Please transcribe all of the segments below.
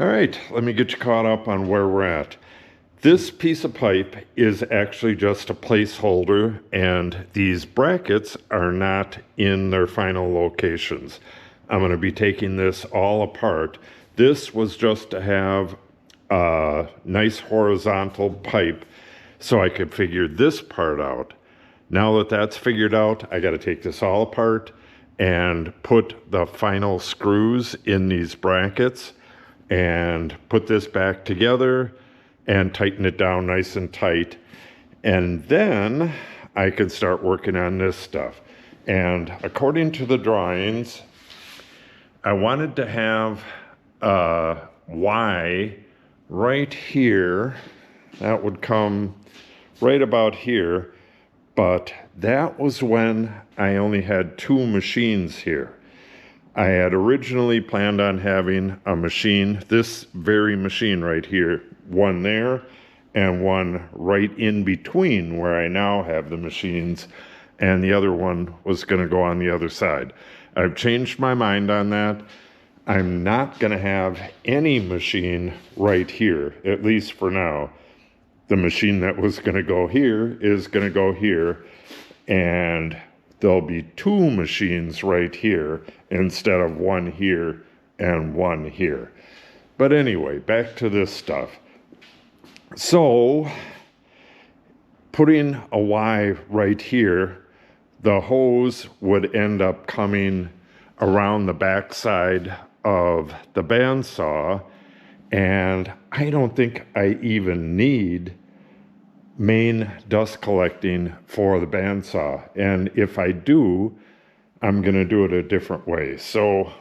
All right, let me get you caught up on where we're at. This piece of pipe is actually just a placeholder, and these brackets are not in their final locations. I'm going to be taking this all apart. This was just to have a nice horizontal pipe so I could figure this part out. Now that that's figured out, I got to take this all apart and put the final screws in these brackets and put this back together and tighten it down nice and tight. And then I can start working on this stuff. And according to the drawings, I wanted to have a Y right here. That would come right about here. But that was when I only had two machines here. I had originally planned on having a machine, this very machine right here, one there and one right in between where I now have the machines, and the other one was going to go on the other side. I've changed my mind on that. I'm not going to have any machine right here, at least for now. The machine that was going to go here is going to go here, and there'll be two machines right here instead of one here and one here. But anyway, back to this stuff. So, putting a Y right here, the hose would end up coming around the backside of the bandsaw, and I don't think I even need main dust collecting for the bandsaw. And if I do, I'm going to do it a different way. So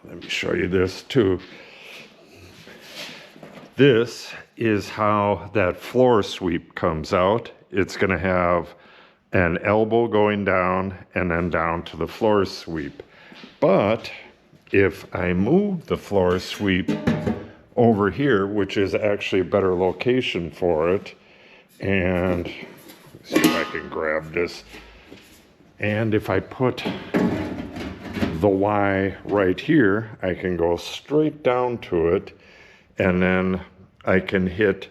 let me show you this too. This is how that floor sweep comes out. It's going to have an elbow going down and then down to the floor sweep. But if I move the floor sweep over here, which is actually a better location for it, and let's see if I can grab this. And if I put the Y right here, I can go straight down to it, and then I can hit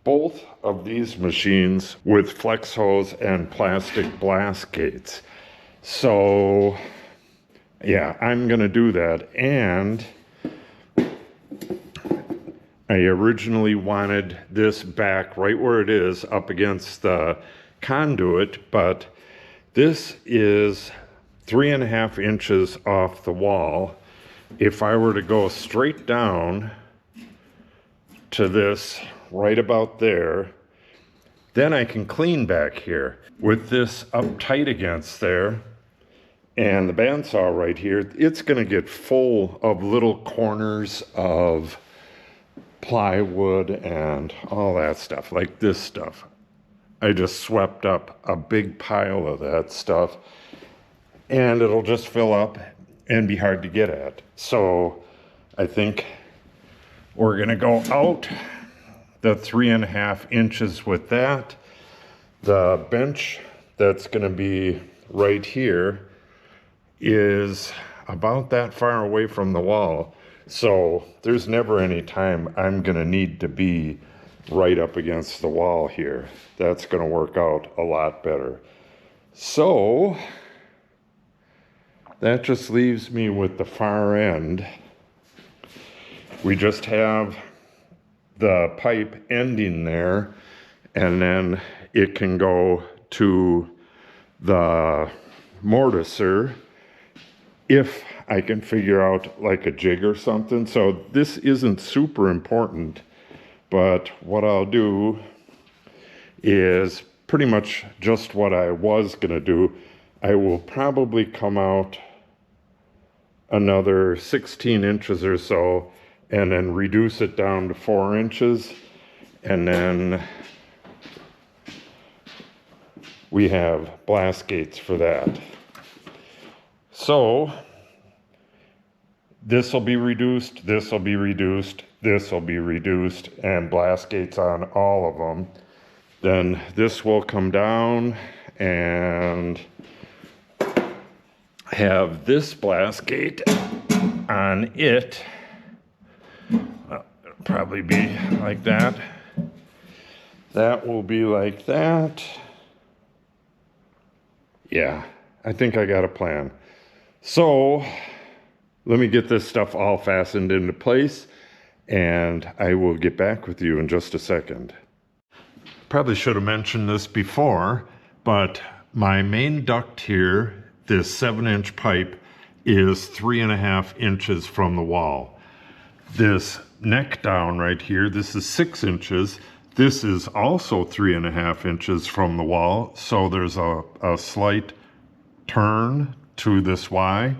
both of these machines with flex hose and plastic blast gates. So yeah, I'm gonna do that. And I originally wanted this back right where it is up against the conduit, but this is 3.5 inches off the wall. If I were to go straight down to this right about there, then I can clean back here. With this up tight against there and the bandsaw right here, it's gonna get full of little corners of plywood and all that stuff, like this stuff. I just swept up a big pile of that stuff, and it'll just fill up and be hard to get at. So I think we're gonna go out the 3.5 inches with that. The bench that's gonna be right here is about that far away from the wall. So there's never any time I'm gonna need to be right up against the wall here. That's gonna work out a lot better. So that just leaves me with the far end. We just have the pipe ending there, and then it can go to the mortiser if I can figure out like a jig or something. So this isn't super important, but what I'll do is pretty much just what I was gonna do. I will probably come out another 16 inches or so and then reduce it down to 4 inches, and then we have blast gates for that. So this will be reduced, this will be reduced, this will be reduced, and blast gates on all of them. Then this will come down and have this blast gate on it, Well, it'll probably be like that. That will be like that. Yeah, I think I got a plan. So let me get this stuff all fastened into place, and I will get back with you in just a second. Probably should have mentioned this before, but my main duct here, this 7-inch pipe, is 3.5 inches from the wall. This neck down right here, this is 6 inches. This is also 3.5 inches from the wall, so there's a slight turn to this Y.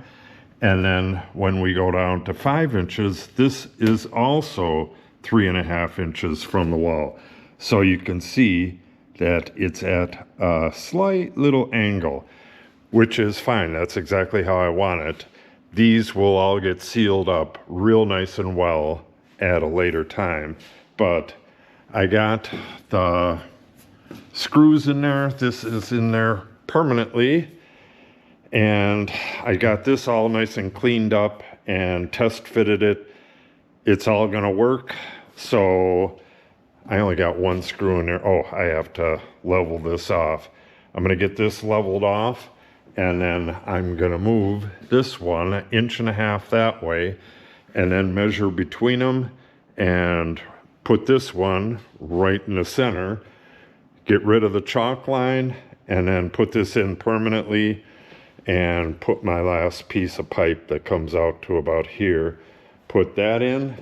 And then when we go down to 5 inches, this is also 3.5 inches from the wall. So you can see that it's at a slight little angle, which is fine. That's exactly how I want it. These will all get sealed up real nice and well at a later time. But I got the screws in there. This is in there permanently. And I got this all nice and cleaned up and test fitted it. It's all gonna work. So I only got one screw in there. Oh, I have to level this off. I'm gonna get this leveled off, and then I'm gonna move this one 1.5 inches that way, and then measure between them and put this one right in the center, get rid of the chalk line, and then put this in permanently, and put my last piece of pipe that comes out to about here, put that in,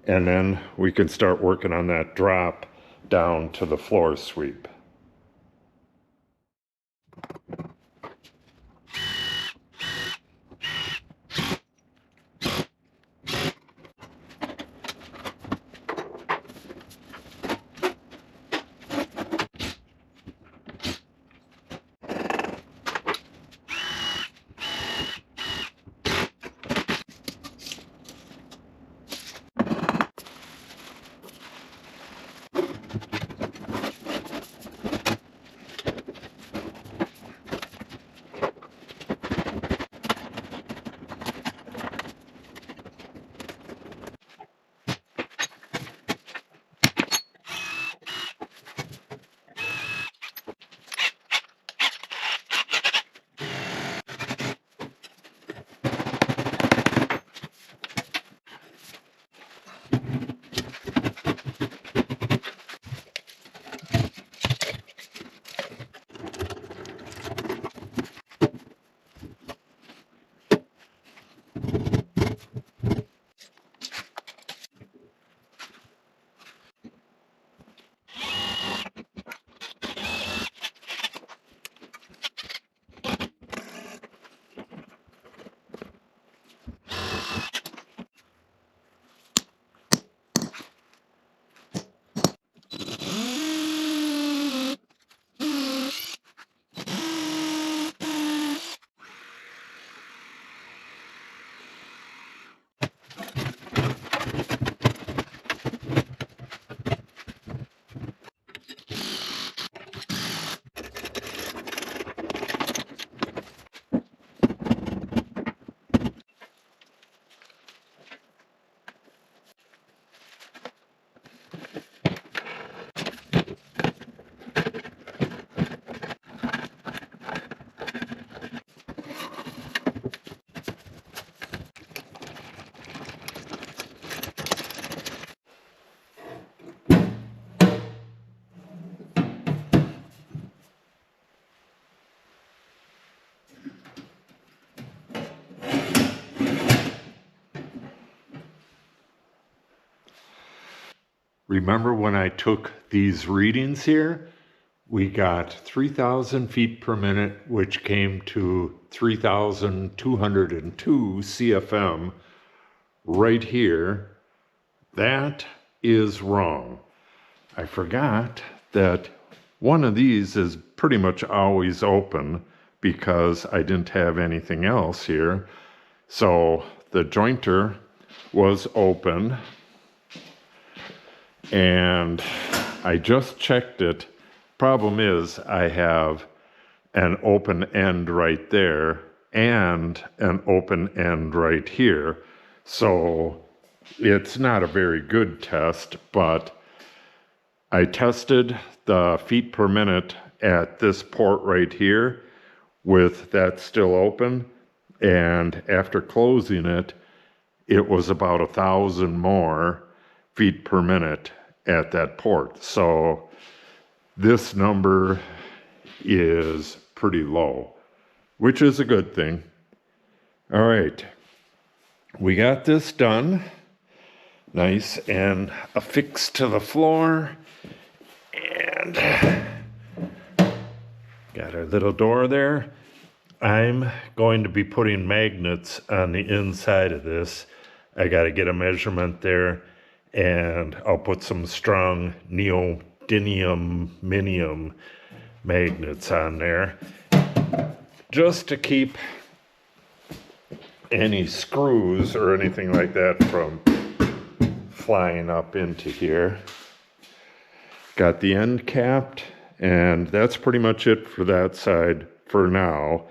and then we can start working on that drop down to the floor sweep. Remember when I took these readings here? We got 3,000 feet per minute, which came to 3,202 CFM right here. That is wrong. I forgot that one of these is pretty much always open because I didn't have anything else here. So the jointer was open, and I just checked it. Problem is I have an open end right there and an open end right here. So It's not a very good test, but I tested the feet per minute at this port right here with that still open, and after closing it, it was about 1,000 more feet per minute at that port. So this number is pretty low, which is a good thing. All right, we got this done. Nice and affixed to the floor. And got our little door there. I'm going to be putting magnets on the inside of this. I got to get a measurement there, and I'll put some strong neodymium magnets on there just to keep any screws or anything like that from flying up into here. Got the end capped, and that's pretty much it for that side for now.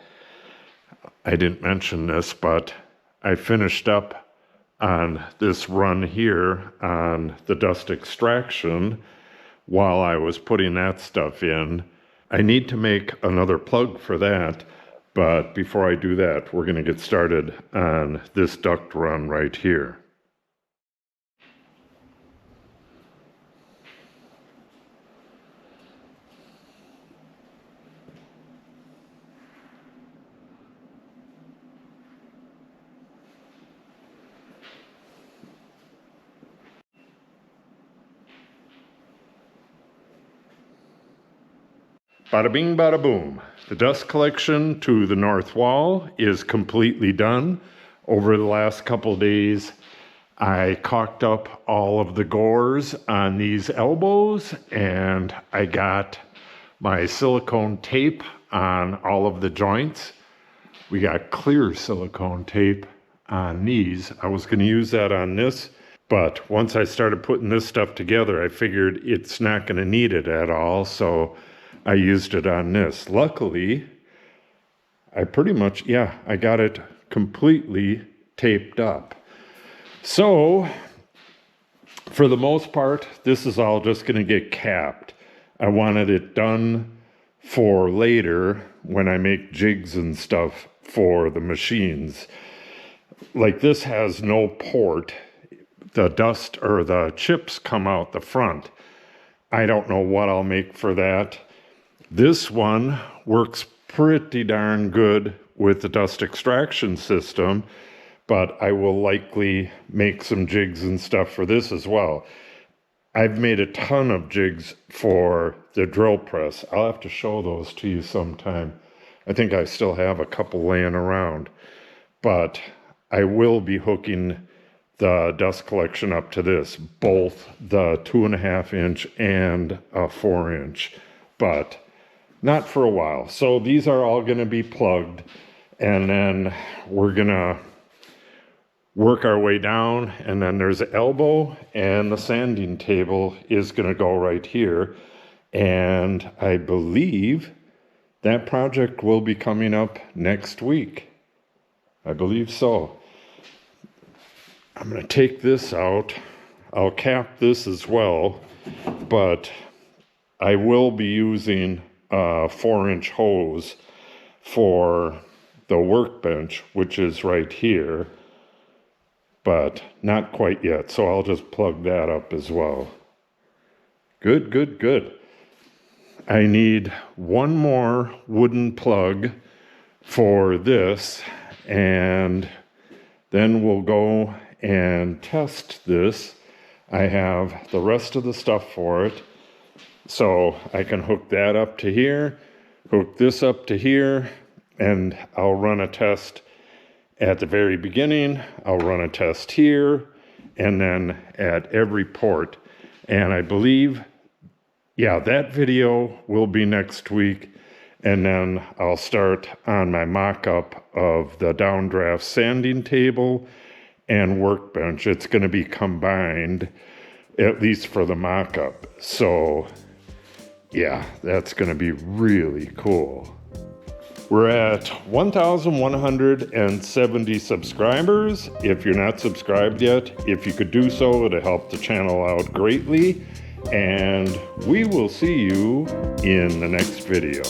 I didn't mention this, but I finished up on this run here on the dust extraction while I was putting that stuff in. I need to make another plug for that, but before I do that, we're going to get started on this duct run right here. Bada bing, bada boom. The dust collection to the north wall is completely done. Over the last couple days, I caulked up all of the gores on these elbows, and I got my silicone tape on all of the joints. We got clear silicone tape on these. I was going to use that on this, but once I started putting this stuff together, I figured it's not going to need it at all, so I used it on this. Luckily, I pretty much, I got it completely taped up. So, for the most part, this is all just going to get capped. I wanted it done for later when I make jigs and stuff for the machines. Like this has no port. The dust or the chips come out the front. I don't know what I'll make for that. This one works pretty darn good with the dust extraction system, but I will likely make some jigs and stuff for this as well. I've made a ton of jigs for the drill press. I'll have to show those to you sometime. I think I still have a couple laying around, but I will be hooking the dust collection up to this, both the 2.5 inch and a 4 inch, but not for a while. So these are all going to be plugged, and then we're going to work our way down, and then there's the elbow, and the sanding table is going to go right here. And I believe that project will be coming up next week. I believe so. I'm going to take this out. I'll cap this as well, but I will be using a 4 inch hose for the workbench, which is right here, but not quite yet. So I'll just plug that up as well. Good, good, good. I need one more wooden plug for this, and then we'll go and test this. I have the rest of the stuff for it. So I can hook that up to here, hook this up to here, and I'll run a test at the very beginning. I'll run a test here, and then at every port. And I believe, that video will be next week. And then I'll start on my mock-up of the downdraft sanding table and workbench. It's going to be combined, at least for the mock-up. So that's going to be really cool. We're at 1,170 subscribers. If you're not subscribed yet, if you could do so, it'll help the channel out greatly. And we will see you in the next video.